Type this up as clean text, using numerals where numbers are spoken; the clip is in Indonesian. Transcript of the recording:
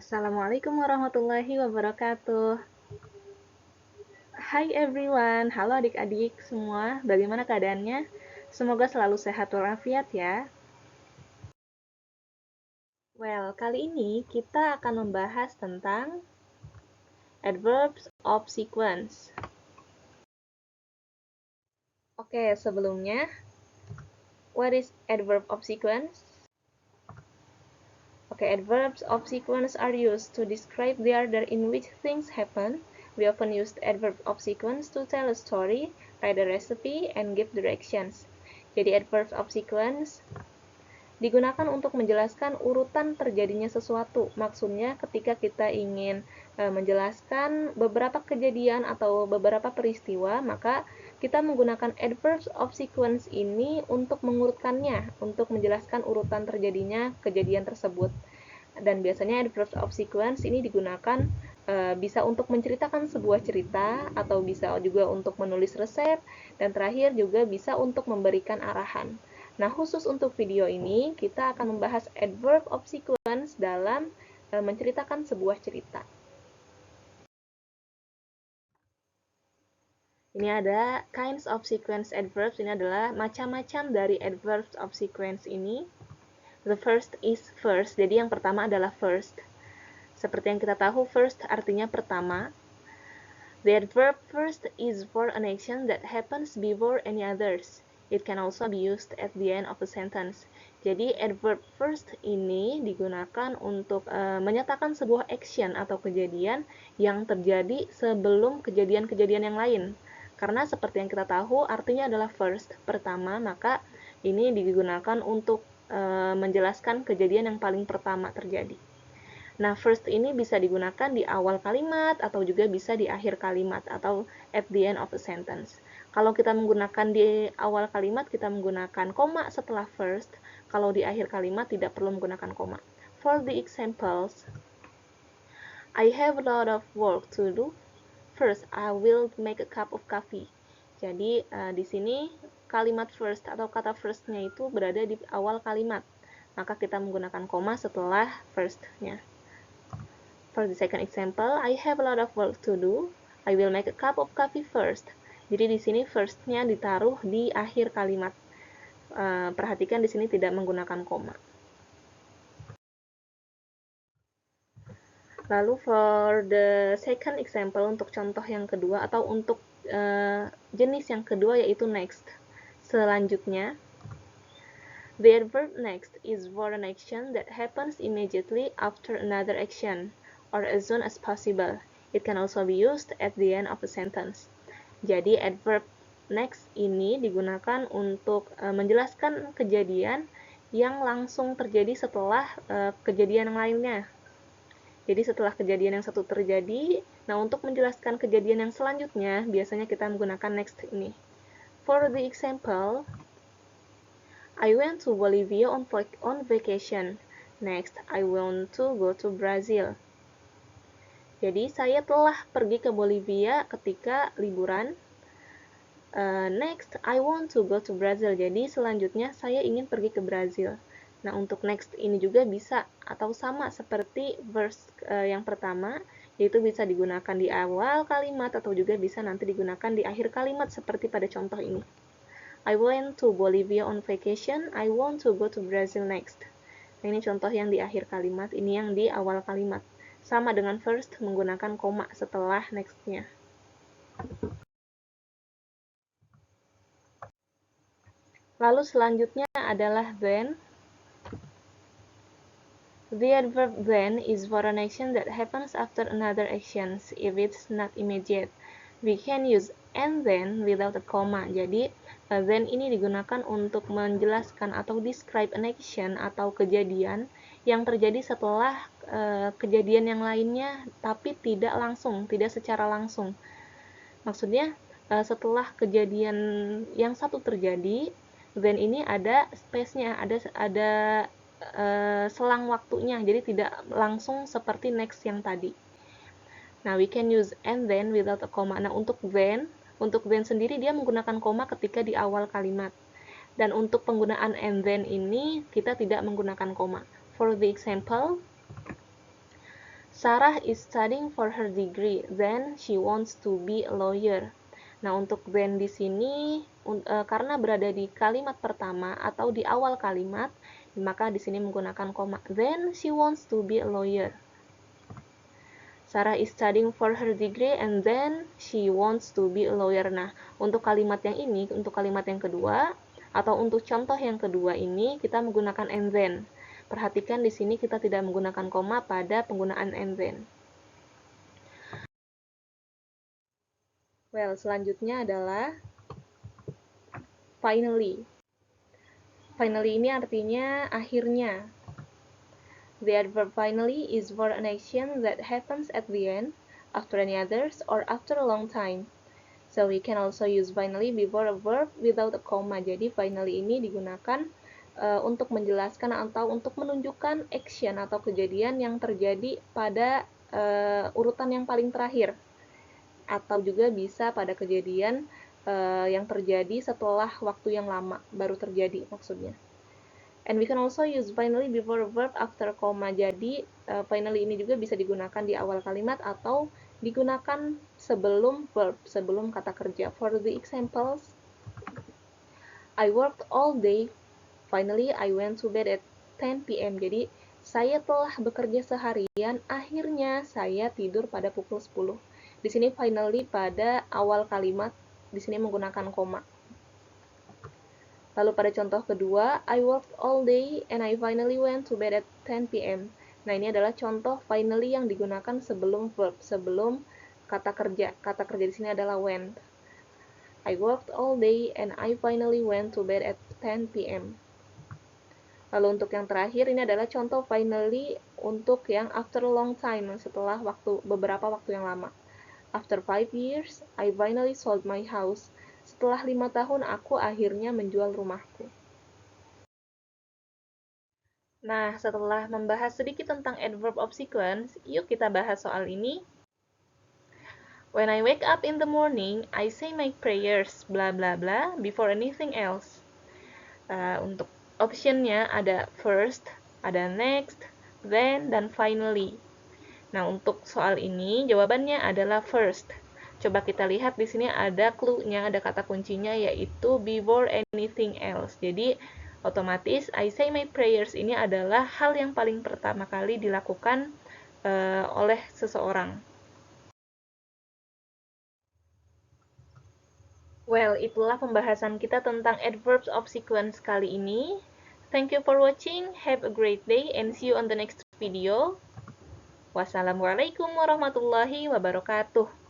Assalamualaikum warahmatullahi wabarakatuh. Hai everyone, halo adik-adik semua, bagaimana keadaannya? Semoga selalu sehat walafiat ya. Well, kali ini kita akan membahas tentang adverbs of sequence. Oke, sebelumnya, what is adverb of sequence? Okay, adverbs of sequence are used to describe the order in which things happen. We often use the adverb of sequence to tell a story, write a recipe, and give directions. Jadi adverbs of sequence digunakan untuk menjelaskan urutan terjadinya sesuatu. Maksudnya ketika kita ingin menjelaskan beberapa kejadian atau beberapa peristiwa, maka kita menggunakan adverbs of sequence ini untuk mengurutkannya, untuk menjelaskan urutan terjadinya kejadian tersebut. Dan biasanya adverbs of sequence ini digunakan bisa untuk menceritakan sebuah cerita, atau bisa juga untuk menulis resep, dan terakhir juga bisa untuk memberikan arahan. Nah, khusus untuk video ini, kita akan membahas adverb of sequence dalam menceritakan sebuah cerita. Ini ada kinds of sequence adverbs, ini adalah macam-macam dari adverbs of sequence ini. The first is first, jadi yang pertama adalah first. Seperti yang kita tahu, first artinya pertama. The adverb first is for an action that happens before any others. It can also be used at the end of a sentence. Jadi adverb first ini digunakan untuk menyatakan sebuah action atau kejadian yang terjadi sebelum kejadian-kejadian yang lain. Karena seperti yang kita tahu artinya adalah first, pertama, maka ini digunakan untuk menjelaskan kejadian yang paling pertama terjadi. Nah, first ini bisa digunakan di awal kalimat atau juga bisa di akhir kalimat atau at the end of a sentence. Kalau kita menggunakan di awal kalimat, kita menggunakan koma setelah first. Kalau di akhir kalimat, tidak perlu menggunakan koma. For the examples, I have a lot of work to do. First, I will make a cup of coffee. Jadi, di sini kalimat first atau kata first-nya itu berada di awal kalimat. Maka kita menggunakan koma setelah first-nya. For the second example, I have a lot of work to do. I will make a cup of coffee first. Jadi di sini first-nya ditaruh di akhir kalimat. Perhatikan di sini tidak menggunakan koma. Lalu for the second example, untuk contoh yang kedua atau untuk jenis yang kedua yaitu next. Selanjutnya, the adverb next is for an action that happens immediately after another action, or as soon as possible. It can also be used at the end of a sentence. Jadi adverb next ini digunakan untuk menjelaskan kejadian yang langsung terjadi setelah kejadian yang lainnya. Jadi setelah kejadian yang satu terjadi, nah untuk menjelaskan kejadian yang selanjutnya, biasanya kita menggunakan next ini. For the example, I went to Bolivia on vacation. Next, I want to go to Brazil. Jadi, saya telah pergi ke Bolivia ketika liburan. Next, I want to go to Brazil. Jadi, selanjutnya saya ingin pergi ke Brazil. Nah, untuk next ini juga bisa atau sama seperti verse yang pertama, yaitu bisa digunakan di awal kalimat atau juga bisa nanti digunakan di akhir kalimat seperti pada contoh ini. I went to Bolivia on vacation. I want to go to Brazil next. Nah, ini contoh yang di akhir kalimat, ini yang di awal kalimat. Sama dengan first, menggunakan koma setelah next-nya. Lalu selanjutnya adalah then. The adverb then is for an action that happens after another action, if it's not immediate. We can use and then without a comma. Jadi, then ini digunakan untuk menjelaskan atau describe an action atau kejadian yang terjadi setelah kejadian yang lainnya, tapi tidak langsung, tidak secara langsung. Maksudnya, setelah kejadian yang satu terjadi, then ini ada space-nya, ada selang waktunya, jadi tidak langsung seperti next yang tadi. Nah, we can use and then without a comma. Nah, untuk then sendiri dia menggunakan koma ketika di awal kalimat. Dan untuk penggunaan and then ini kita tidak menggunakan koma. For the example, Sarah is studying for her degree, then she wants to be a lawyer. Nah, untuk then di sini karena berada di kalimat pertama atau di awal kalimat, maka di sini menggunakan koma. Then she wants to be a lawyer. Sarah is studying for her degree and then she wants to be a lawyer. Nah, untuk kalimat yang ini, untuk kalimat yang kedua atau untuk contoh yang kedua ini kita menggunakan and then. Perhatikan di sini kita tidak menggunakan koma pada penggunaan and then. Well, selanjutnya adalah finally. Finally ini artinya akhirnya. The adverb finally is for an action that happens at the end, after any others, or after a long time. So we can also use finally before a verb without a comma. Jadi finally ini digunakan untuk menjelaskan atau untuk menunjukkan action atau kejadian yang terjadi pada urutan yang paling terakhir. Atau juga bisa pada kejadian yang terjadi setelah waktu yang lama baru terjadi maksudnya. And we can also use finally before a verb after comma. Jadi finally ini juga bisa digunakan di awal kalimat atau digunakan sebelum verb, sebelum kata kerja. For the examples, I worked all day. Finally, I went to bed at 10 p.m. Jadi, saya telah bekerja seharian, akhirnya saya tidur pada pukul 10. Di sini finally pada awal kalimat, di sini menggunakan koma. Lalu pada contoh kedua, I worked all day and I finally went to bed at 10 p.m. Nah, ini adalah contoh finally yang digunakan sebelum verb, sebelum kata kerja. Kata kerja di sini adalah went. I worked all day and I finally went to bed at 10 p.m. Lalu untuk yang terakhir ini adalah contoh finally untuk yang after a long time, setelah beberapa waktu yang lama. After 5 years, I finally sold my house. Setelah 5 tahun, aku akhirnya menjual rumahku. Nah, setelah membahas sedikit tentang adverb of sequence, yuk kita bahas soal ini. When I wake up in the morning, I say my prayers, bla bla bla, before anything else. Untuk optionnya ada first, ada next, then, dan finally. Nah, untuk soal ini jawabannya adalah first. Coba kita lihat di sini ada clue-nya, ada kata kuncinya yaitu before anything else. Jadi, otomatis I say my prayers ini adalah hal yang paling pertama kali dilakukan oleh seseorang. Well, itulah pembahasan kita tentang adverbs of sequence kali ini. Thank you for watching. Have a great day and see you on the next video. Wassalamualaikum warahmatullahi wabarakatuh.